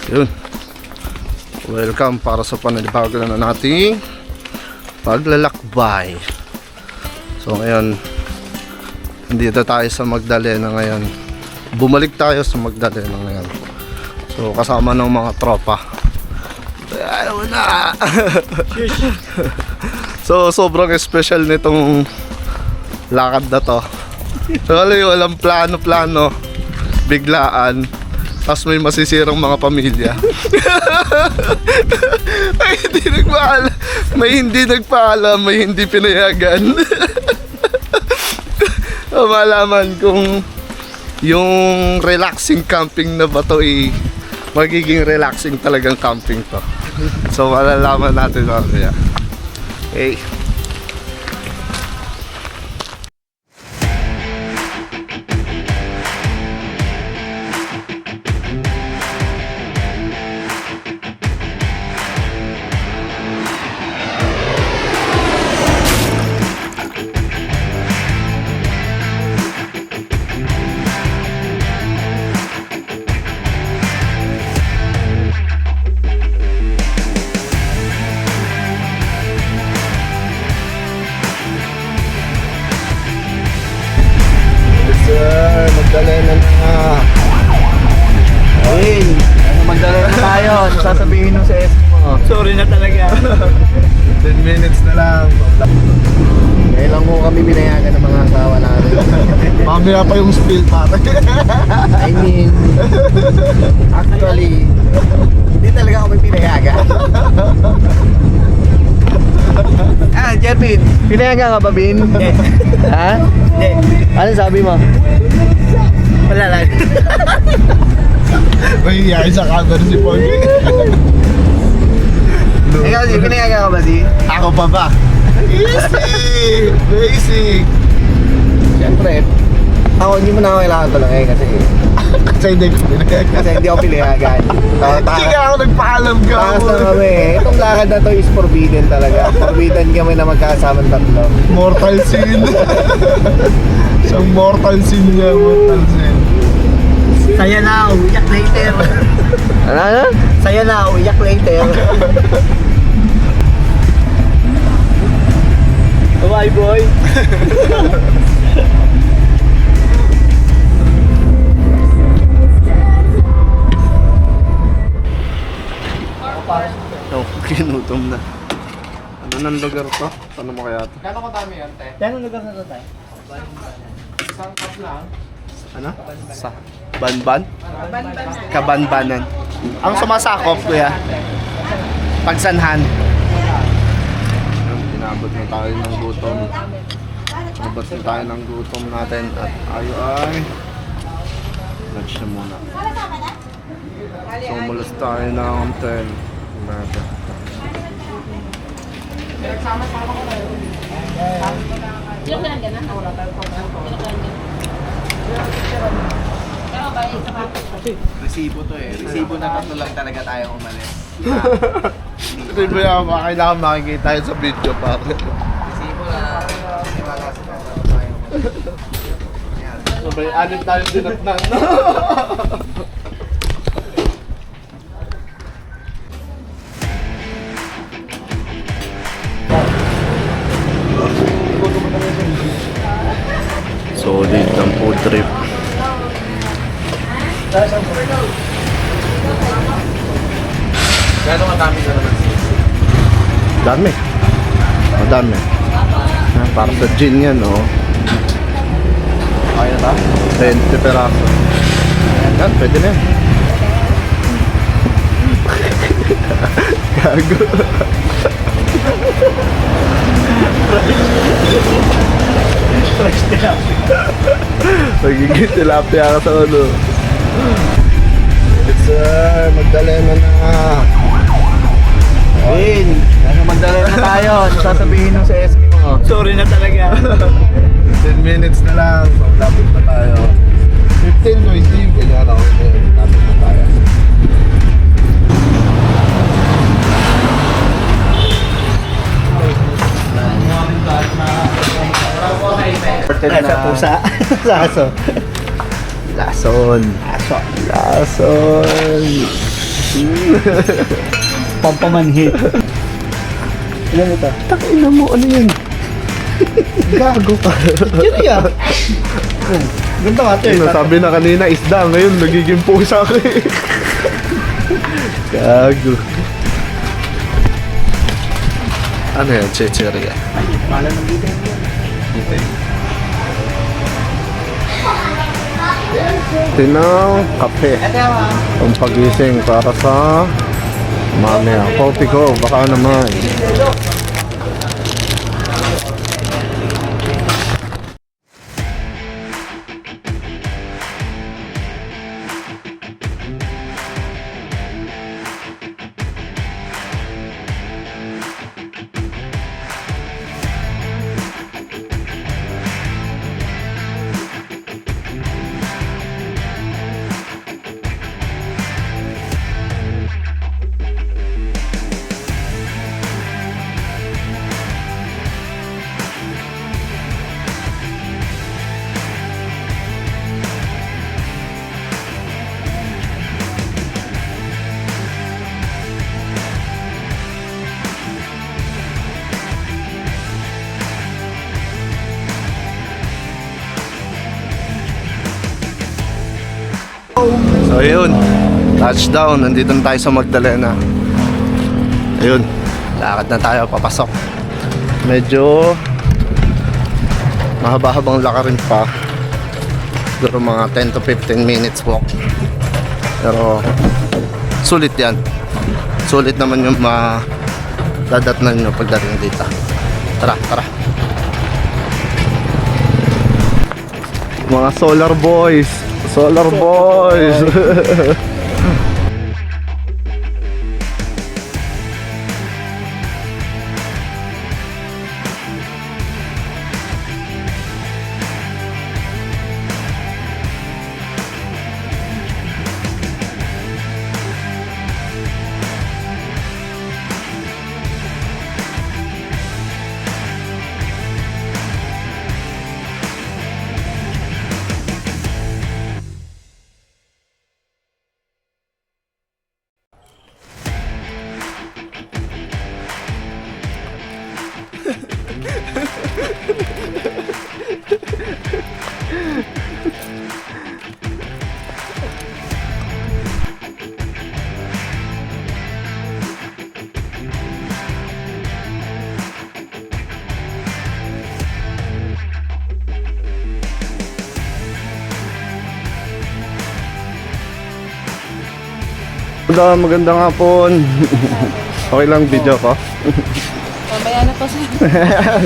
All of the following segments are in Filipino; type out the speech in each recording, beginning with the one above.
Yun. Welcome para sa panalibago na nating paglalakbay. So ngayon, dito tayo sa Magdalena ngayon. Bumalik tayo sa Magdalena ngayon. So kasama ng mga tropa. Ayaw na. So sobrang special nitong lakad na to. So walang plano-plano, biglaan. Tapos may masisirang mga pamilya. May hindi nagpaalam, may hindi pinayagan. Malaman kung yung relaxing camping na ba to magiging relaxing talagang camping to. So malalaman natin mamaya. Okay. Magdalena na. Ayun, Magdalena na tayo. Ano sasabihin nung sa SM mo? Sorry na talaga. 10 minutes na lang. Ngayon lang mo kami binayagan ng mga asawa natin. Mamaya pa yung spill pare. I mean, actually, hindi talaga kami pinayagan. Jervin, pinayagan ka ba, Bin? Hindi. Ha? Hindi. Ano sabi mo? Wala lang. May iyay sa camera si Pogi. Ikaw, di pinayagan ka ba, di? Ako pa ba? Easy! Basic! Siyempre, ako hindi mo na ako kailangan tulungin kasi Kasi hindi ko pinayagan. kasi hindi ako pinayagan. Hindi ka ako nagpaalam ka. Takas na kami. Itong lakad na to is forbidden talaga. Forbidden kami na magkasamang tatlo. Mortal sin. Isang mortal sin niya. Mortal sin. Saya na, uyak later. Ano? Saya na, uyak later. Bye boy. Oh, kinutom na. Ano nang lugar to? Ano mo kaya to? Kano ko dami yan, te? Yan ang lugar na to tayo. Isang cup lang. Ano? Sa Banban? Kabanbanan. Ang sumasakop, kuya? Pagsanhan. Inabot na tayo ng gutom. Inabot na tayo ng gutom natin. At ayo ay lunch na muna. So umulas tayo ng 10. Umaga. Resibo to eh. Resibo na tatlo lang talaga tayong umalis. Ito ba yung kailangan makikita yun sa video pa? Resibo na wala sa tayo. Sabay, anim tayo dinatnan. Solid ng food trip. Gano'ng kadami ka naman? Dami. Madami. Para sa gin yan, oh. Okay na ba? 20 peraso. Yan, pwede na yan. Gago. Fresh tilapia. Magiging tilapia ka sa ulo. It's Magdalena na. Bin, nasa Magdalena na tayo. Ano sasabihin nung sa SM mo? Sorry na talaga. 10 minutes na lang. Lapit na tayo. 15, 20. Ganyan ako. Lapit na tayo. Sa pusa. Sa aso. Lason. Aso. Lason. Pampamanhit. Ilan ito? Takina mo, ano yun? Gago ka. Yun yan. Ganda ka ito eh. Sabi na kanina, isda. Ngayon, nagiging pusa ka eh. Gago. Ano yan? Chicheria. Pala ng bida yan. Tinang kape. Ang pagising para sa mamaya. Coffee ko, baka naman. So ayun, touchdown, nandito na tayo sa Magdalena. Ayun, lakad na tayo papasok. Medyo mahaba-habang lakarin pa. Siguro mga 10 to 15 minutes walk. Pero sulit yan. Sulit naman yung madadatnan nyo pagdating dito. Tara, tara. Mga solar boys. Solar boys. Magandang hapon. Okay lang video ko. Mamaya na po sa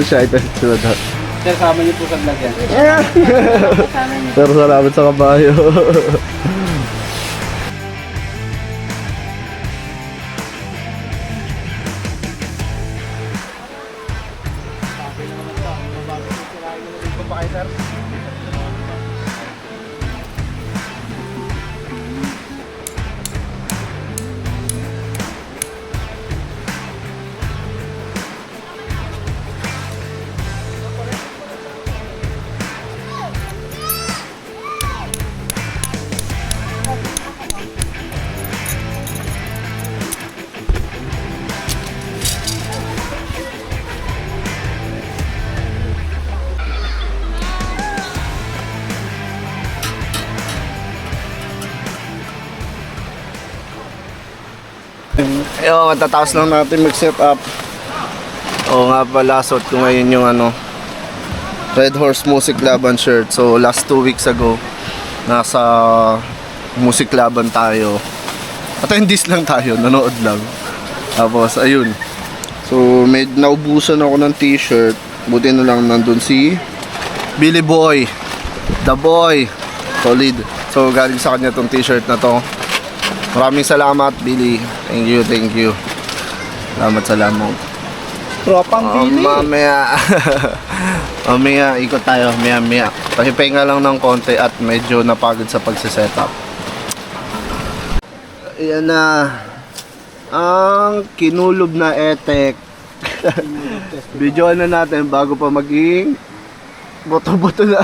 Siya ito sila daw. Sir, sama niyo po sa vlog yan. kasama niyo. Pero salamat sa kabayo. Ayun, matatapos lang natin mag-set up. Oo nga pala, suot ko ngayon yung Red Horse Music Laban shirt. So last 2 weeks ago, nasa Music Laban tayo. Attendees lang tayo, nanood lang. Tapos ayun. So naubusan ako ng t-shirt. Buti na lang nandun si Billy Boy, the boy. Solid. So galing sa kanya tong t-shirt na to. Maraming salamat, Billy. Thank you, thank you. Salamat. Tropang Billy. Mamaya, ikot tayo. Maya. Pahipahinga lang ng konti at medyo napagod sa pagsisetup. Ayan na. Ang kinulob na etek. Videoan na natin bago pa maging boto-boto na.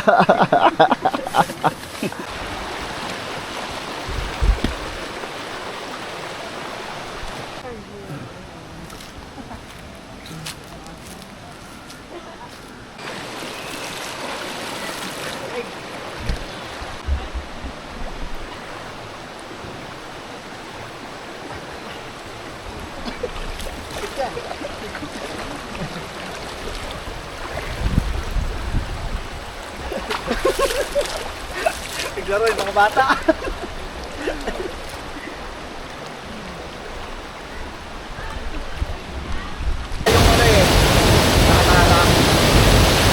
bata.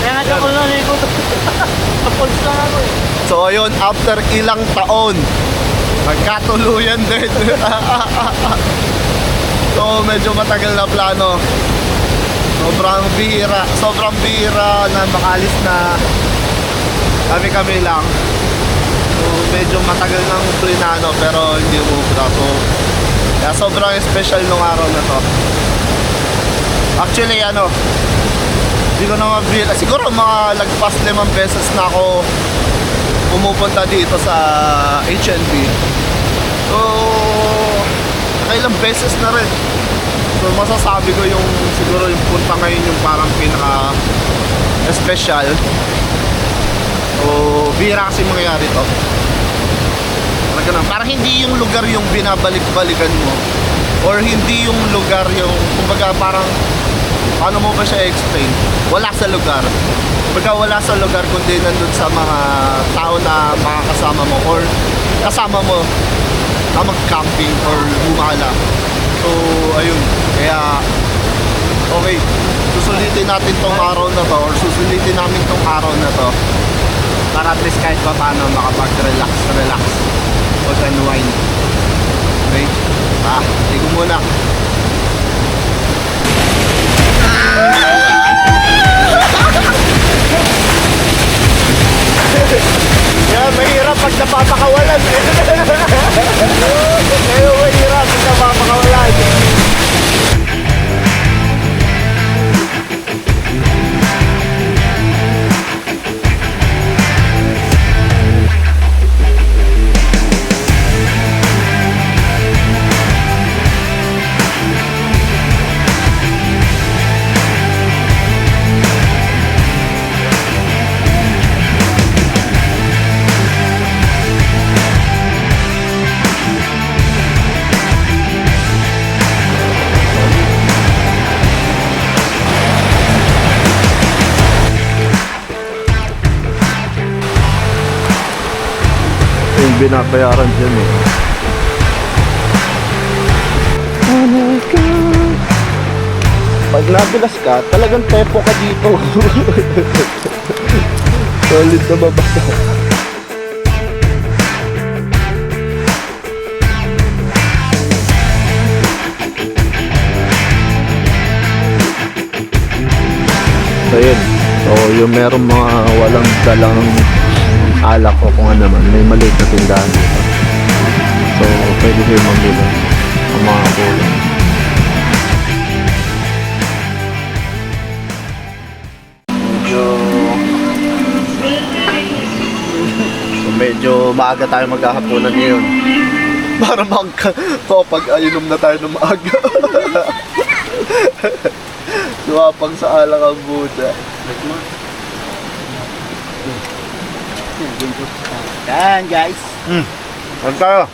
Kaya nga siya ko naligo. Kapulse lang ako eh. So ayun, after ilang taon, magkatuluyan din. So medyo matagal na plano. Sobrang bihira na makalis na kami lang. So medyo matagal ng plinano pero hindi umubra. So kaya sobrang special nung araw na to. Actually hindi ko na mabila. Siguro mga lagpas 5 beses na ako pumupunta dito sa HNB. So nakailang beses na rin. So masasabi ko yung siguro yung punta ngayon yung parang pinaka special. So bihira kasi mangyayari to. Parang hindi yung lugar yung binabalik-balikan mo, or hindi yung lugar yung kumbaga parang paano mo ba siya explain? Wala sa lugar. Kumbaga wala sa lugar kundi nandun sa mga tao na makakasama mo or kasama mo na mag-camping or gumala. So ayun, kaya okay, susulitin natin tong araw na to or susulitin namin tong araw na to para at least kahit pa paano makapag-relax o unwind. Okay? Ligo muna. Yan, mahirap pag napapakawalan eh. Kaya mahirap pag napapakawalan. Yung binabayaran dyan eh. Oh my God. Pag nadulas ka, talagang tepo ka dito. Solid na babasa. So yun. So yung merong mga walang dalang alak ko kung ano naman, may maliit na tindahan dito. So, pwede kayo mamili ang mga kulang. Medyo maaga tayo maghahaponan ngayon. Para pag-ainom na tayo ng maaga. Suwapang sa alak ang Buddha. Yan guys. Saan tayo?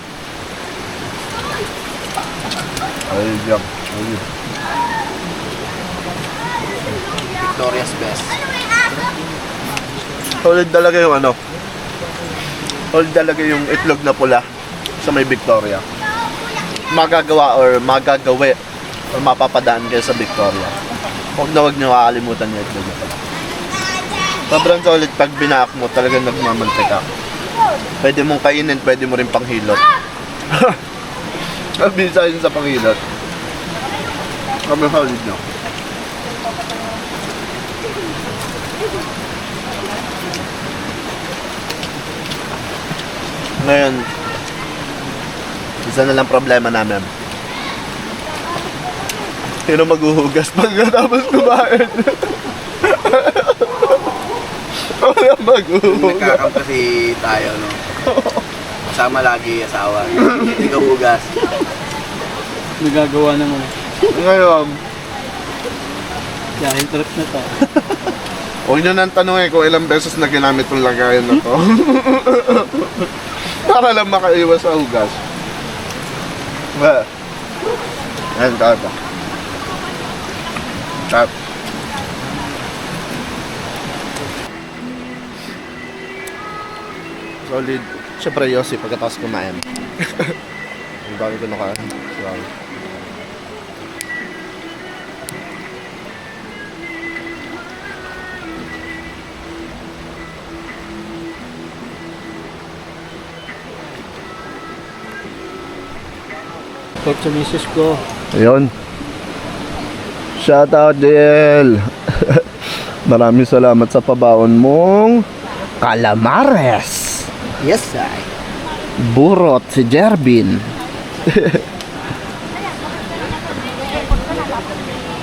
Ayun dyan. Ayun. Victoria's best. Solid talaga yung solid talaga yung itlog na pula sa may Victoria. Magagawa or magagawi or mapapadaan kayo sa Victoria. Huwag niyo kakalimutan yung itlog na pula. Sobrang solid pag binaak mo, talagang nagmamantika. Pwede mong kainin, pwede mo rin panghilot. Bisa yun sa panghilot. Sobrang solid nyo. Ngayon, isa na lang problema namin. Sino maghuhugas pagkatapos kumain? Wala maghuhugas. Nagkakam kasi tayo, no? Kasama lagi asawa. Hindi ka hugas. Nagagawa naman. Ngayon, Dahil trip na to. huwag nyo nang tanongin kung ilang beses na ginamit yung lagayan na to. Para lang makaiwas sa hugas. Ayan, kata. Tap. Solid. Siyempre, Yossi, pagkatapos kumain. Ang dami ko nakain. Sorry. Talk sa misis ko. Ayun. Shout out, JL. Maraming salamat sa pabaon mong calamares. Yes, I. Burot si Jerbin.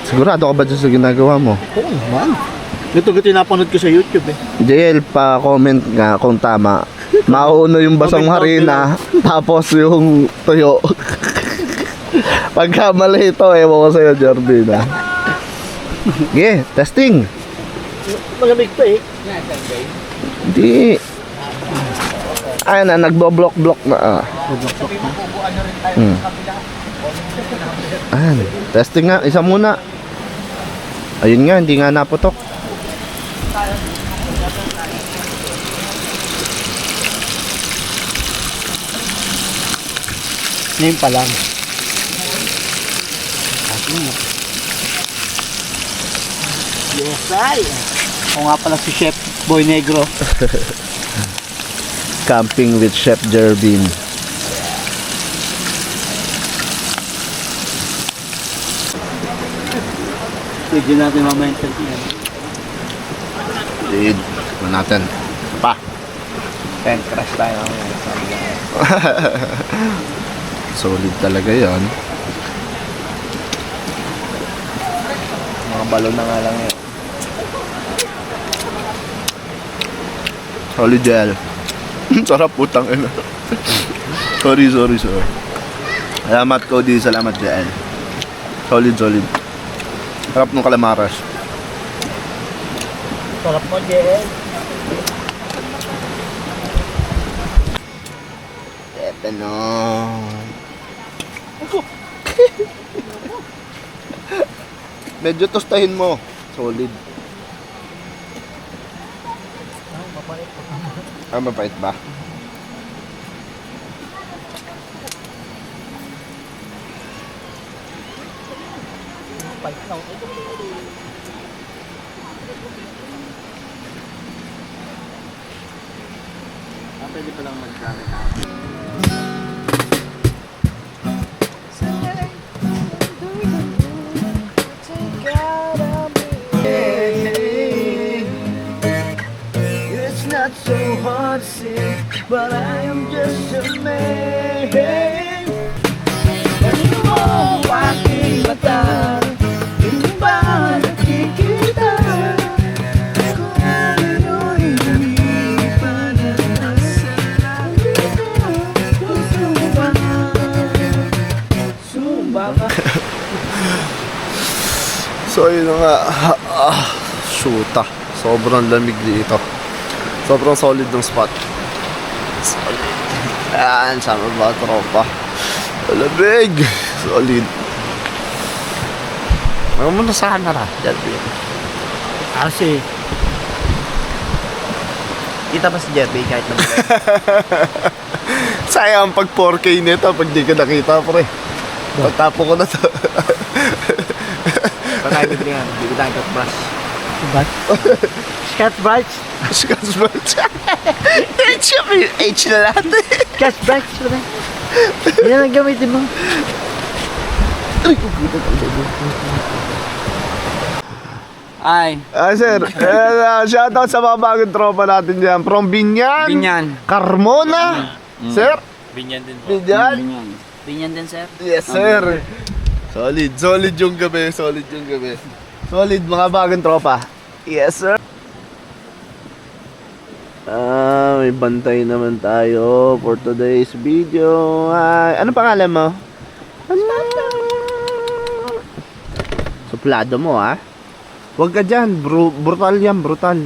Sigurado ka ba dyan sa ginagawa mo? Oo naman. Ito ko tinapanood ko sa YouTube eh. JL, pa-comment nga kung tama. Mauuna yung basang Comment down harina, tapos yung tuyo. Pagka mali ito, ewan ko sa'yo, Jerbin. Okay, testing. Malamig pa eh. Hindi. Ay na, nagbo-block-block na. Ayan, testing nga, isa muna. Ayun nga, hindi nga naputok. Ngayon pa lang. Yes, I. Ako nga pala si Chef Boy Negro. Camping with Chef Jerbin. Pwede natin mamaya interview. Lead. Tignan natin. Pa. Tent crash tayo mamaya. Solid talaga yan. Mga balon na nga lang yun. Solid gel. Sarap putang ina. Sorry. Salamat Cody, salamat JL. Solid. Sarap ng calamares. Sarap mo, JL. Eto no. Medyo tostahin mo. Solid. Mapait ba? Pwede pa lang magkano. It's not so hard to see, but I am just a man. Ano mo aking mata? Hindi ba nakikita? Kung ano'y lumipan na sa langit ko. Sumba ka. So yun na nga. Shoota. Sobrang lamig dito. Sobrang solid ng spot. Solid. Ayan, sama ba tropa? Lamig. Solid. Ano mo na sa camera? Jerbin. Kasi kita pa si Jerby kahit na Sayang pag 4K nito pag di ka nakita pre. Pagtapo ko na to. patay ko nga, hindi ko tayo katbrush. What? Cat brush? Scotch Brite. H na lahat eh. Cat brush? Yan ang gamitin mo. Ay, Sir, shoutout sa mga bagong tropa natin dyan. From Binyan, Binyan. Carmona. Sir? Binyan din po. Binyan? Binyan din, sir. Yes, sir. Solid yung gabi. Solid mga bagong tropa. Yes, sir. May bantay naman tayo for today's video. Ano pangalan mo? Suplado mo, ha? Huwag ka dyan. Brutal yan, brutal.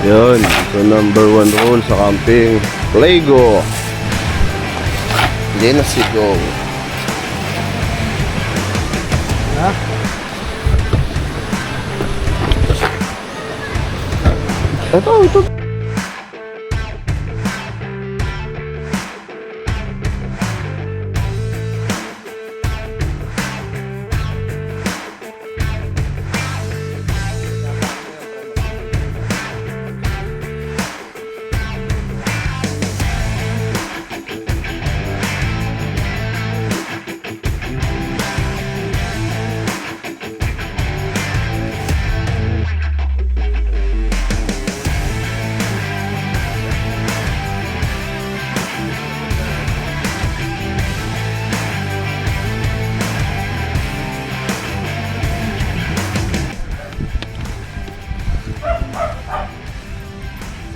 Yun, so number 1 rule sa camping, play go. Hindi na si go. Ito.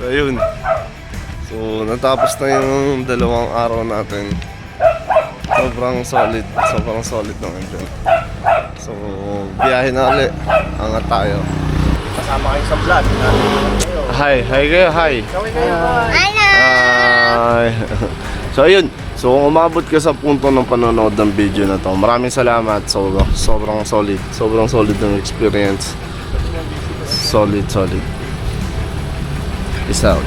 So yun. So natapos na yung 2 araw natin. Sobrang solid ng event. So biyahe na ulit. Angat tayo. Kasama kayo sa vlog. Hi kayo, hi. Hi. So ayun. So kung umabot ka sa punto ng panonood ng video na to, maraming salamat. So sobrang solid ng experience. Solid. Peace out.